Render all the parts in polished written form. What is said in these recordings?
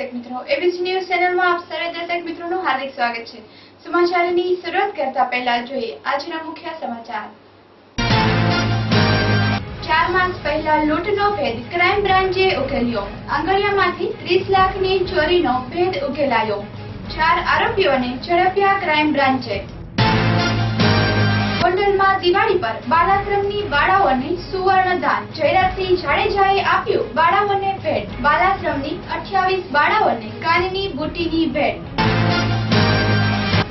દર્શક મિત્રો, ABC news ચેનલમાં આપ સર્વે દર્શક મિત્રોનું હાર્દિક સ્વાગત છે। સમાચારની શરૂઆત કરતા પહેલા જોઈએ આજના મુખ્ય સમાચાર। 4 માસ પહેલા લૂંટનો ભેદ ક્રાઇમ બ્રાન્ચે ઉકેલ્યો। આંગણિયામાંથી 30 લાખની ચોરીનો ભેદ ઉકેલાયો। 4 આરોપીઓને ઝડપ્યા ક્રાઇમ બ્રાન્ચે। ગોંડલમાં દિવાળી પર બાલાશ્રમની બાળાઓને સુવર્ણદાન। જયરાજસિંહ જાડેજાએ આપ્યું બાળાઓને ભેટ। બાલાશ્રમની 28 બાળાઓને કાનની બુટ્ટીની ભેટ।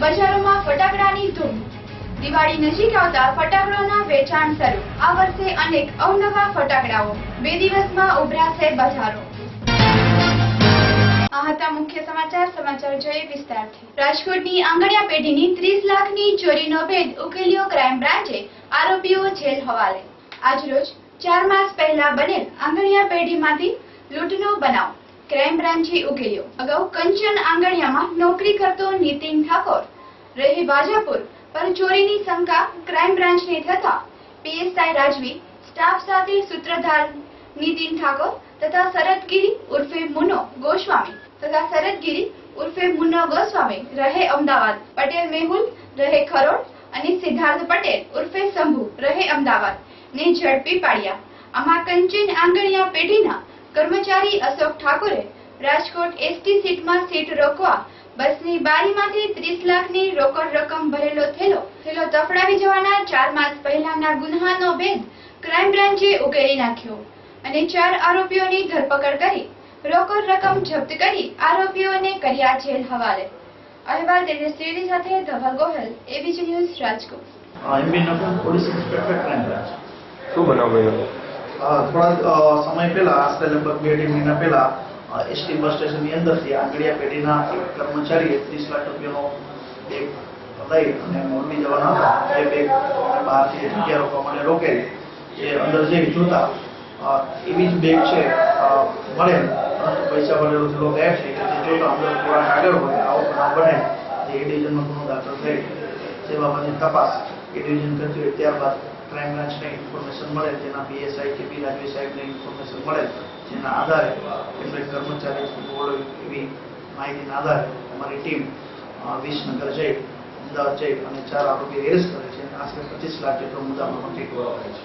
બજારોમાં ફટાકડાની ધૂમ। દિવાળી નજીક આવતા ફટાકડાના વેચાણ શરૂ। આ વર્ષે અનેક અવનવા ફટાકડાઓ। 2 દિવસમાં ઉભરાશે બજારો। આ હતા મુખ્ય સમાચાર જોઈએ વિસ્તારથી। રાજકોટની આંગણિયા પેઢીની 30 લાખની ચોરીનો ભેદ ઉકેલ્યો ક્રાઇમ બ્રાન્ચે। આરોપીઓ જેલ હવાલે। આજરોજ 4 માસ પહેલા બનેલ આંગણિયા પેઢીમાંથી લૂંટનો બનાવ ક્રાઇમ બ્રાન્ચે ઉકેલ્યો। અગાઉ કંચન આંગણિયામાં નોકરી કરતો નીતિન ઠાકોર રહે બાજાપુર પર ચોરીની શંકા ક્રાઇમ બ્રાન્ચને થતા પીએસઆઈ રાજવી સ્ટાફ સાથે સૂત્રધાર નીતિન ઠાકોર તથા શરદગીરી ઉર્ફે મુનો ગોસ્વામી તથા શરદગીરી ઉર્ફે મુનો ગોસ્વામી રહે અમદાવાદ, પટેલ મેહુલ રહે ખરોડ અને સિદ્ધાર્થ પટેલ ઉર્ફે શંભુ રહે અમદાવાદ ને ઝડપી પાડ્યા। આમાં કંચન આંગણિયા પેઢીના કર્મચારી અશોક ઠાકોરે રાજકોટ એસટી સીટમાં સીટ રોકવા બસની બારીમાંથી 30 લાખની રોકડ રકમ ભરેલો થેલો તફડાવી જવાના 4 માસ પહેલાના ગુન્હાનો ભેદ ક્રાઇમ બ્રાન્ચે ઉકેલી નાખ્યો અને 4 આરોપીઓની ધરપકડ કરી રોકડ રકમ જપ્ત કરી આરોપીઓને કર્યા જેલ હવાલે। અહેવાલ તેજસ્વી સાથે Dhaval Gohil, ABC news Rajkot. MB Nagar police inspector crime branch. શું બનાવ બન્યો? થોડા સમય પહેલા આશરે લગભગ 2-2.5 મહિના પહેલા એસટી બસ સ્ટેશનની અંદરથી આંગણિયા પેઢીના એક કર્મચારીએ 30 લાખ રૂપિયાનો બેગ લઈ અને મોરબી જવાના હતા। એ બેગ બહારથી જગ્યા રોકવા માટે રોકેલી। જે અંદર જઈ જોતા એવી જ બેગ છે મળે પૈસા ભરેલો થેલો ગાયબ છે કે જે જોતા અંદર થોડા આગળ હોય આવો બનાવ બને જે એ ડિવિઝનમાં ગુનો દાખલ થઈ જે બાબતની તપાસ એ ડિવિઝન કરતી હોય ત્યારબાદ ક્રાઇમ બ્રાન્ચને ઇન્ફોર્મેશન મળે જેના પીએસઆઈ કે પી રાજવી સાહેબને ઇન્ફોર્મેશન મળે જેના આધારે એમને કર્મચારી હોય એવી માહિતીના આધારે અમારી ટીમ વિસનગર જઈ અમદાવાદ જઈ અને 4 આરોપી એરેસ્ટ કરે છે અને આશરે 25 લાખ જેટલો મુદ્દામાં રિકવર કરે છે।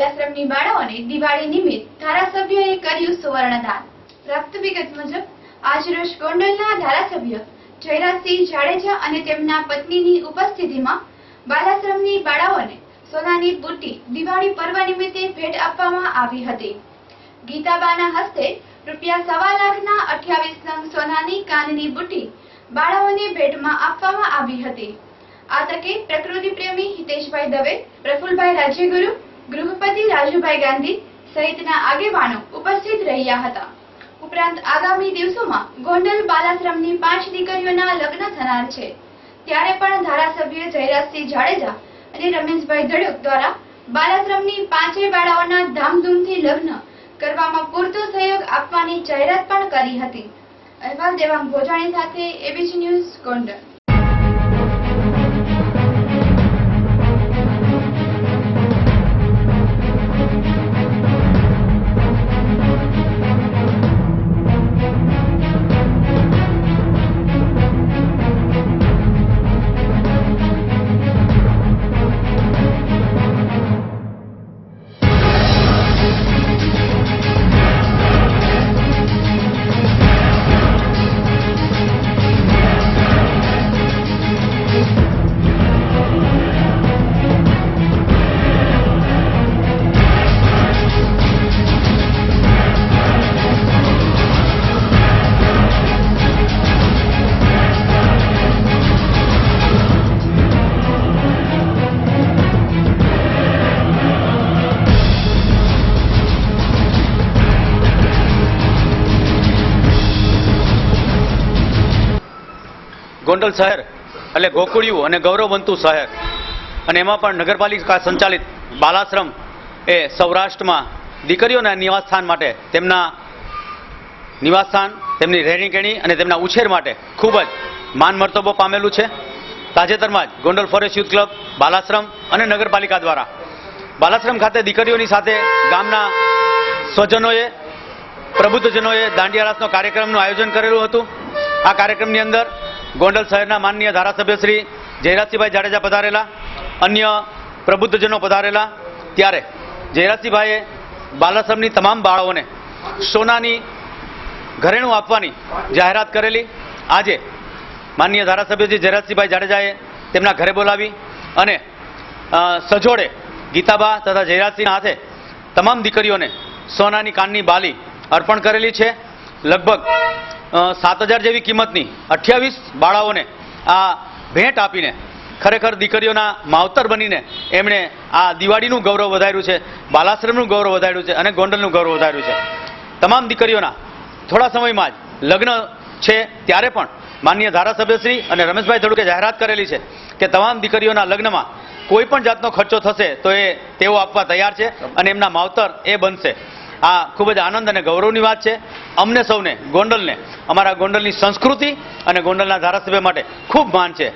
બાલાશ્રમની બાળાઓને દિવાળી નિમિત્ત ધારાસભ્યોએ કર્યું સુવર્ણદાન. પ્રાપ્ત વિગત મુજબ આજરોજ ગોંડલના ધારાસભ્ય જયરાજસિંહ જાડેજા અને તેમના પત્નીની ઉપસ્થિતિમાં બાલાશ્રમની બાળાઓને સોનાની બુટ્ટી દિવાળી પર્વ નિમિત્તે ભેટ આપવામાં આવી હતી. ગીતાબાના હસ્તે ₹1.25 લાખના 28 નંગ સોનાની કાનની બુટ્ટી બાળાઓને ભેટમાં આપવામાં આવી હતી. આ તકે પ્રકૃતિ પ્રેમી હિતેશભાઈ દવે, પ્રફુલભાઈ રાજ્યગુરુ, ગૃહપતિ રાજુભાઈ ગાંધી સહિતના આગેવાનો ઉપસ્થિત રહ્યા હતા. ઉપરાંત આગામી દિવસોમાં ગોંડલ બાલાશ્રમની 5 દીકરીઓના લગ્ન થનાર છે. ત્યારે પણ ધારાસભ્ય જયરાજસિંહ જાડેજા અને રમેશભાઈ ધડુક દ્વારા બાલાશ્રમની 5 બાળાઓના ધામધૂમથી લગ્ન કરવામાં પૂરતો સહયોગ આપવાની જાહેરાત પણ કરી હતી. અહેવાલ દેવાંગ ભોજાણી સાથે એબીસી ન્યૂઝ ગોંડલ. ગોંડલ શહેર એટલે ગોકુળિયું અને ગૌરવવંતું શહેર, અને એમાં પણ નગરપાલિકા સંચાલિત બાલાશ્રમ એ સૌરાષ્ટ્રમાં દીકરીઓના નિવાસસ્થાન માટે, તેમના નિવાસસ્થાન, તેમની રહેણીકેણી અને તેમના ઉછેર માટે ખૂબ જ માન મર્તબો પામેલું છે. તાજેતરમાં જ ગોંડલ ફોરેસ્ટ યુથ ક્લબ, બાલાશ્રમ અને નગરપાલિકા દ્વારા બાલાશ્રમ ખાતે દીકરીઓની સાથે ગામના સ્વજનોએ, પ્રબુદ્ધજનોએ દાંડિયા રાસનો કાર્યક્રમનું આયોજન કરેલું હતું. આ કાર્યક્રમની અંદર ગોંડલ શહેરના માનનીય ધારાસભ્ય શ્રી જયરાજસિંહભાઈ જાડેજા પધારેલા, અન્ય પ્રબુદ્ધજનો પધારેલા. ત્યારે જયરાજસિંહભાઈએ બાલાશ્રમની તમામ બાળાઓને સોનાની ઘરેણું આપવાની જાહેરાત કરેલી. આજે માનનીય ધારાસભ્યજી જયરાજસિંહભાઈ જાડેજાએ તેમના ઘરે બોલાવી અને સજોડે ગીતાબા તથા જયરાજસિંહના હાથે તમામ દીકરીઓને સોનાની કાનની બાલી અર્પણ કરેલી છે. લગભગ 7,000 જેવી કિંમતની 28 બાળાઓને આ ભેટ આપીને ખરેખર દીકરીઓના માવતર બનીને એમણે આ દિવાળીનું ગૌરવ વધાર્યું છે, બાલાશ્રમનું ગૌરવ વધાર્યું છે અને ગોંડલનું ગૌરવ વધાર્યું છે. તમામ દીકરીઓના થોડા સમયમાં જ લગ્ન છે, ત્યારે પણ માનનીય ધારાસભ્યશ્રી અને રમેશભાઈ ધડુકે જાહેરાત કરેલી છે કે તમામ દીકરીઓના લગ્નમાં કોઈ પણ જાતનો ખર્ચો થશે તો એ તેઓ આપવા તૈયાર છે અને એમના માવતર એ બનશે. આ ખૂબ જ આનંદ અને ગૌરવની વાત છે. અમને સૌને, ગોંડલને, અમારા ગોંડલની સંસ્કૃતિ અને ગોંડલના ધારાસભ્ય માટે ખૂબ માન છે.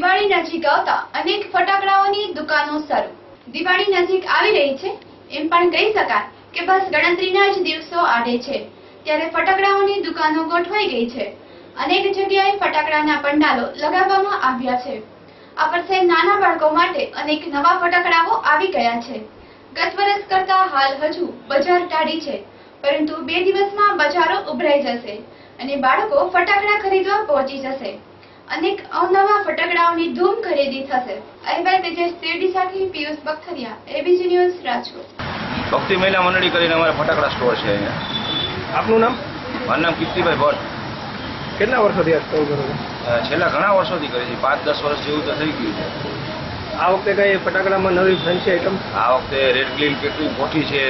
દિવાળી નજીક આવતા અનેક ફટાકડાઓની દુકાનો શરૂ. દિવાળી નજીક આવી રહી છે એમ પણ કહી શકાય કે બસ ગણતરીના જ દિવસો આડે છે ત્યારે ફટાકડાઓની દુકાનો ગોઠવાઈ ગઈ છે. અનેક જગ્યાએ ફટાકડાના પંડાલો લગાવવામાં આવ્યા છે. આ વર્ષે નાના બાળકો માટે અનેક નવા ફટાકડાઓ આવી ગયા છે. ગત વર્ષ કરતા હાલ હજુ બજાર ટાઢી છે, પરંતુ 2 દિવસમાં બજારો ઉભરાઈ જશે અને બાળકો ફટાકડા ખરીદવા પહોંચી જશે. અનેક અવનવા ફટાકડાઓની ધૂમ ખરીદી થશે. અહેવાલ તેજસ શેરડી સાથે પિયુષ બખતરિયા, એબીસી ન્યૂઝ, રાજકોટ. ભક્તિ મહિલા મંડળી કરીને અમારે ફટાકડા સ્ટોર છે અહીંયા. આપનું નામ? મારું નામ કીર્તિભાઈ ભટ્ટ. કેટલા વર્ષોથી આ સ્ટોર કરો છો? છેલ્લા ઘણા વર્ષોથી કરી છે, 5-10 વર્ષ જેવું તો થઈ ગયું છે. આ વખતે કઈ ફટાકડામાં નવી ફેન્સી આઈટમ? આ વખતે રેડ ગ્લીન કેટલી કોઠી છે,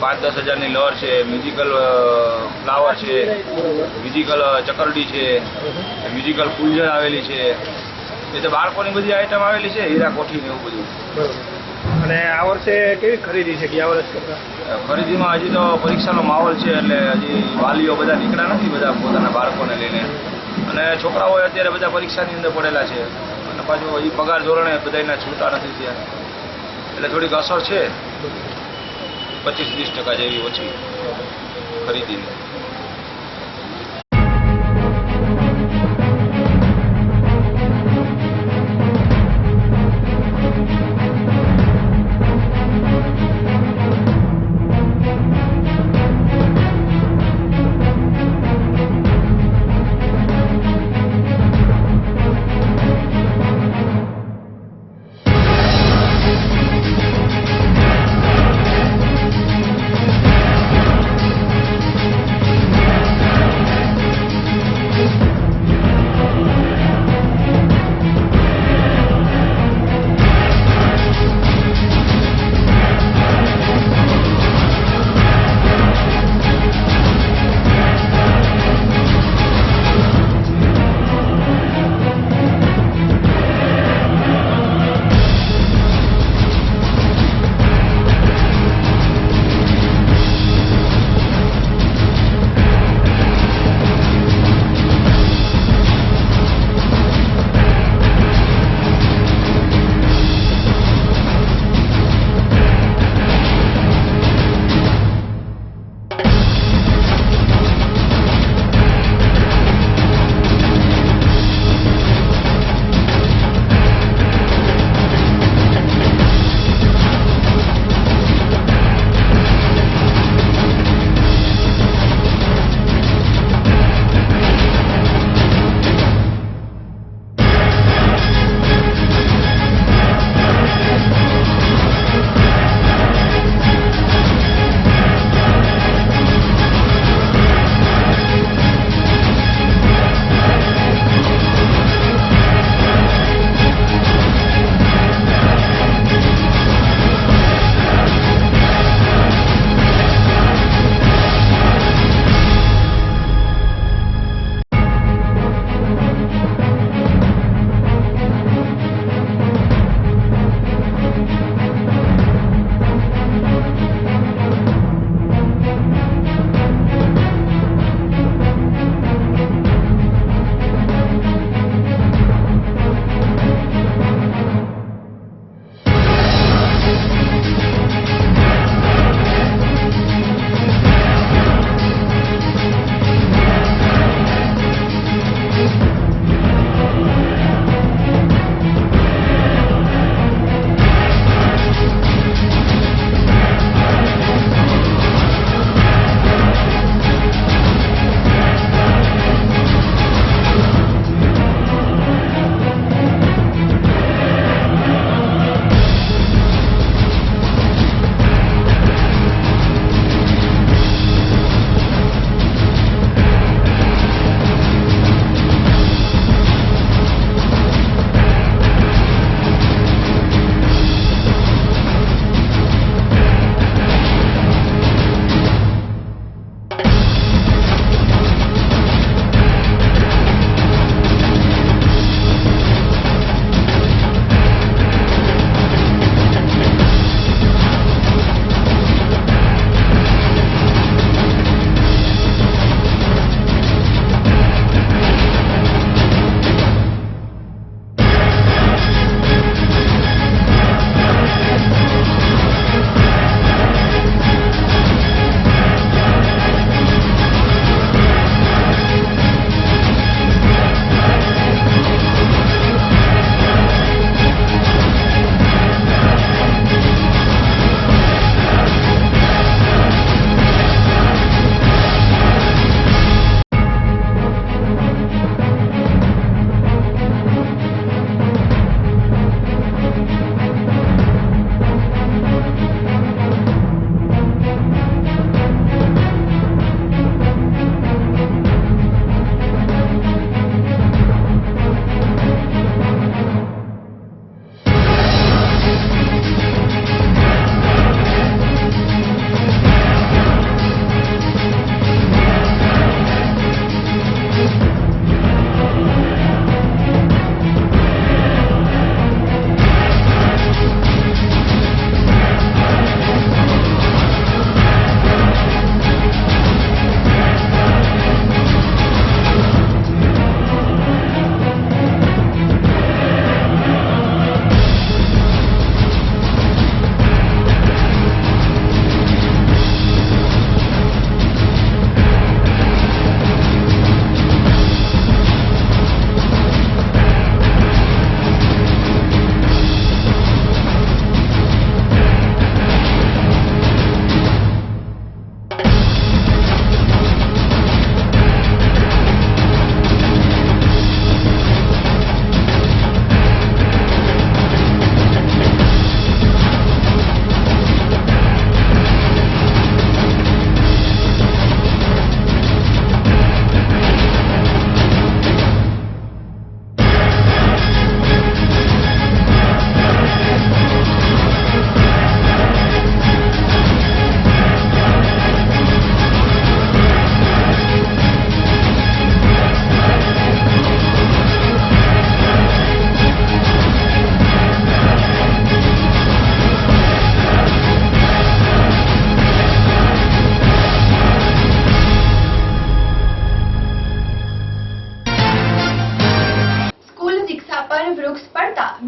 5-10 હજારની લહેર છે, મ્યુઝિકલ ફ્લાવર છે, મ્યુઝિકલ ચકરડી છે, મ્યુઝિકલ ફૂલઝર આવેલી છે. એ તો બાળકોની બધી આઈટમ આવેલી છે, હીરા કોઠી ને એવું બધું. બરોબર. અને આ વર્ષે કેવી ખરીદી છે ગયા વર્ષ કરતા? ખરીદીમાં હજી તો પરીક્ષાનો માહોલ છે, એટલે હજી વાલીઓ બધા નીકળ્યા નથી, બધા પોતાના બાળકોને લઈને. અને છોકરાઓ અત્યારે બધા પરીક્ષાની અંદર પડેલા છે, અને પાછું હજી પગાર ધોરણે બધાના છૂટા નથી થયા, એટલે થોડીક અસર છે. 25-20% જેવી ઓછી ખરીદીની.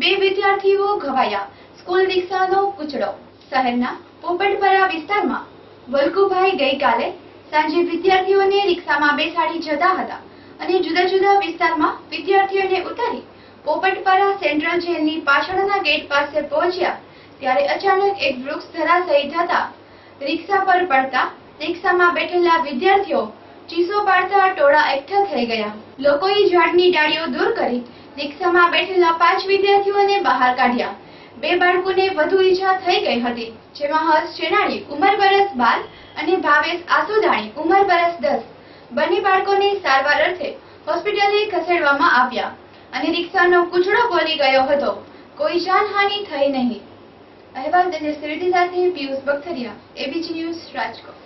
2 વિદ્યાર્થીઓ ઘવાયા. સ્કૂલ રિક્ષાનો કૂચડો. શહેરના પોપટપરા વિસ્તારમાં વલ્કુભાઈ ગઈકાલે સાંજે વિદ્યાર્થીઓને રિક્ષામાં બેસાડી જતા હતા અને જુદા જુદા વિસ્તારમાં વિદ્યાર્થીઓને ઉતારી પોપટપરા સેન્ટ્રલ જેલની પાછળના ગેટ પાસે પહોંચ્યા ત્યારે અચાનક એક વૃક્ષ ધરાશાયી થતા રિક્ષા પર પડતા રિક્ષામાં બેઠેલા વિદ્યાર્થીઓ ચીસો પાડતા ટોળા એકઠા થઈ ગયા. લોકોએ ઝાડની ડાળીઓ દૂર કરી રિક્ષામાં બેઠેલા 5 વિદ્યાર્થીઓને બહાર કાઢ્યા. 2 બાળકોને વધુ ઈજા થઈ ગઈ હતી, જેમાં હર્ષ ચેનાણી ઉંમર વર્ષ 12 અને ભાવેશ આસુદાણી ઉંમર વર્ષ 10. બંને બાળકોને સારવાર અર્થે હોસ્પિટલે ખસેડવામાં આવ્યા અને રિક્ષાનો કૂચડો બોલી ગયો હતો. કોઈ જાનહાનિ થઈ નહીં. અહેવાલ દિનેશ ત્રિવેદી સાથે પિયુષ બખતરિયા, એબીપી ન્યૂઝ, રાજકોટ.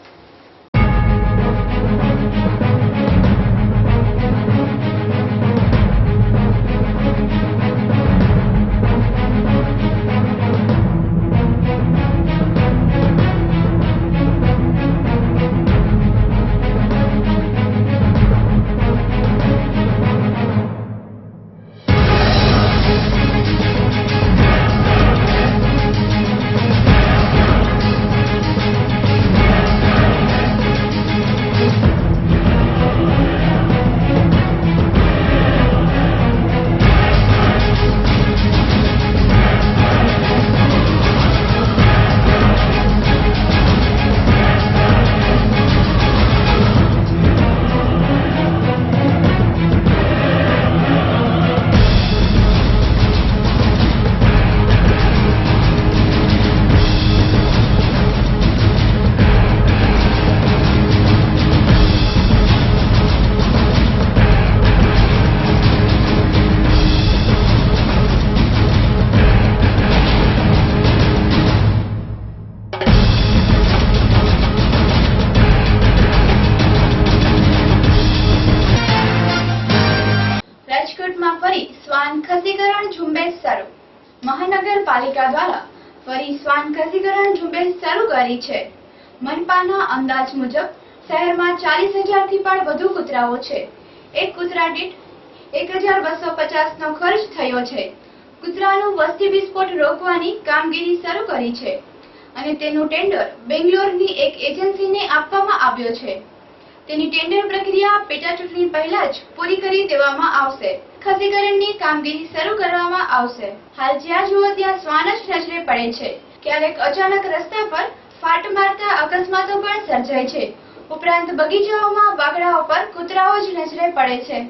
રાજકોટમાં ફરી શ્વાન ખસીકરણ ઝુંબેશ શરૂ. મહાનગરપાલિકા દ્વારા ફરી શ્વાન ખસીકરણ ઝુંબેશ શરૂ કરી છે. મનપાના અંદાજ મુજબ શહેરમાં 40,000 થી પણ વધુ કૂતરાઓ છે. એક કૂતરા દીઠ 1,250 નો ખર્ચ થયો છે. કૂતરાનું વસ્તી વિસ્ફોટ રોકવાની કામગીરી શરૂ કરી છે અને તેનું ટેન્ડર બેંગ્લોરની એક એજન્સીને આપવામાં આવ્યો છે. તેની ટેન્ડર પ્રક્રિયા પેટા ચૂંટણી પહેલા જ પૂરી કરી દેવામાં આવશે. ખસીકરણની કામગીરી શરૂ કરવામાં આવશે. હાલ જ્યાં જુઓ ત્યાં શ્વાન જ નજરે પડે છે. ક્યારેક અચાનક રસ્તા પર ફાટ મારતા અકસ્માતો પણ સર્જાય છે. ઉપરાંત બગીચાઓમાં બાગડાઓ પર કૂતરાઓ જ નજરે પડે છે.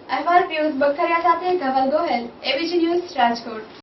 અહેવાલ પિયુષ બખતરિયા સાથે ધવલ ગોહેલ, એબીપી ન્યૂઝ, રાજકોટ.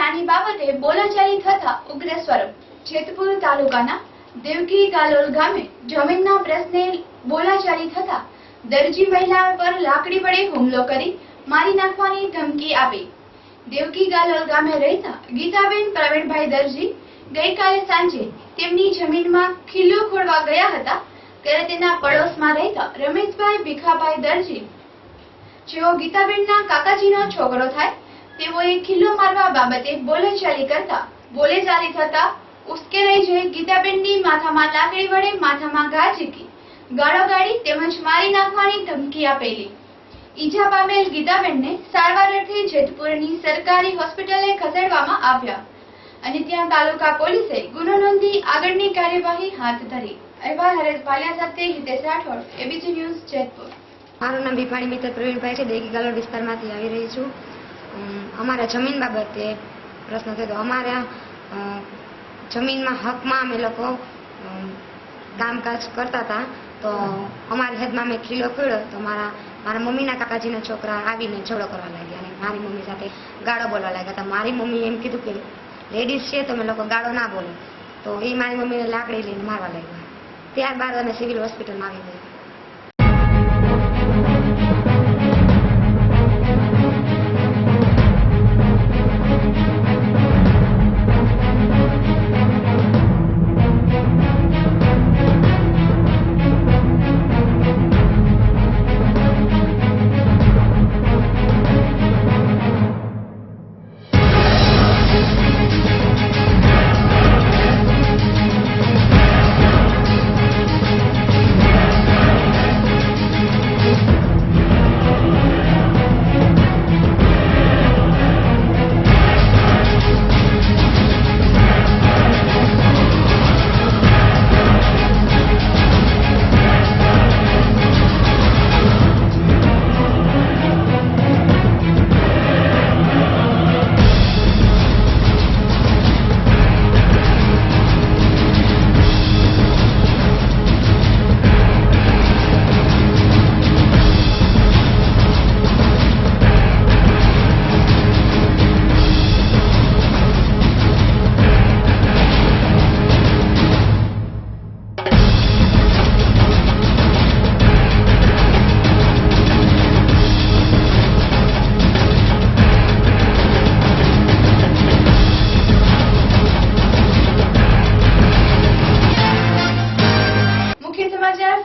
નાની બાબતે બોલાચાલી થતા ઉગ્ર સ્વરૂપ. જેતપુર તાલુકાના દેવકી ગાલોલ ગામે જમીનના પ્રશ્ને બોલાચાલી થતા દરજી મહિલા પર લાકડી વડે હુમલો કરી મારી નાખવાની ધમકી આપી. દેવકી ગાલોલ ગામે રહેતા ગીતાબેન પ્રવીણભાઈ દરજી ગઈકાલે સાંજે તેમની જમીનમાં ખીલ્લો ખોડવા ગયા હતા ત્યારે તેના પડોશમાં રહેતા રમેશભાઈ ભીખાભાઈ દરજી, જેઓ ગીતાબેનના કાકાજીનો છોકરો થાય, તેઓએ ખીલ્લો મારવા બાબતે બોલાચાલી કરતા બોલેચાલી થતા ઉશ્કેરાઈ જઈ ગીતાબેનની માથામાં લાકડી વડે માથામાં ઘા ઝીકી ગાળો ગાળી તેમજ મારી નાખવાની ધમકી આપેલી. ઈજા પામેલ ગીતાબેનને સારવાર અર્થે જેતપુરની સરકારી હોસ્પિટલે ખસેડવામાં આવ્યા અને ત્યાં તાલુકા પોલીસે ગુનો નોંધી આગળની કાર્યવાહી હાથ ધરી. અહેવાલ હરેશ ભાલિયા સાથે હિતેશ રાઠોડ, એબીસી ન્યૂઝ, જેતપુર. મારું નામ ભીખાણી મિત્ર પ્રવીણભાઈ છે. દેવકી ગાલોલ વિસ્તારમાંથી આવી રહી છું. અમારા જમીન બાબતે પ્રશ્ન થયો હતો. અમારા જમીનમાં હકમાં અમે લોકો કામકાજ કરતા હતા, તો અમારી હદમાં મેં ખીલ્લો ખોડ્યો તો મારા મમ્મીના કાકાજીના છોકરા આવીને ઝઘડો કરવા લાગ્યા અને મારી મમ્મી સાથે ગાળો બોલવા લાગ્યા. તો મારી મમ્મી એમ કીધું કે લેડીઝ છે તો અમે લોકો ગાળો ના બોલો, તો એ મારી મમ્મીને લાકડી લઈને મારવા લાગ્યા. ત્યારબાદ અમે સિવિલ હોસ્પિટલમાં આવી ગયા.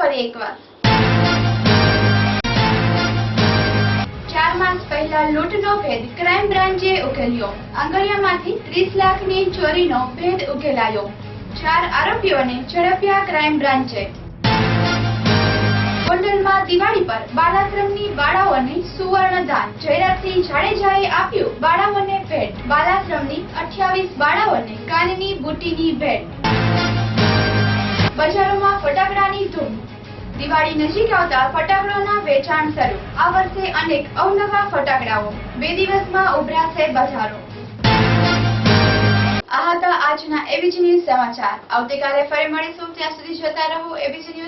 ફરી એકવાર. 4 માસ પહેલા લૂંટનો ભેદ ક્રાઇમ બ્રાન્ચે ઉકેલ્યો. આંગણિયામાંથી 30 લાખની ચોરીનો ભેદ ઉકેલાયો. 4 આરોપીઓને ઝડપ્યા ક્રાઇમ બ્રાન્ચે. ગોંડલમાં દિવાળી પર બાલાશ્રમની બાળાઓને સુવર્ણદાન. જયરાજસિંહ જાડેજાએ આપ્યું બાળાઓને ભેટ. બાલાશ્રમની 28 બાળાઓને કાનની બુટ્ટીની ભેટ. બજારોમાં ફટાકડાની ધૂમ. દિવાળી નજીક આવતા ફટાકડાના વેચાણ શરૂ. આ વર્ષે અનેક અવનવા ફટાકડાઓ. 2 દિવસમાં ઉભરાશે બજારો. આ હતા આજના એબીસી ન્યૂઝ સમાચાર. આવતીકાલે ફરી મળીશું. ત્યાં સુધી જોતા રહો એબીસી ન્યૂઝ.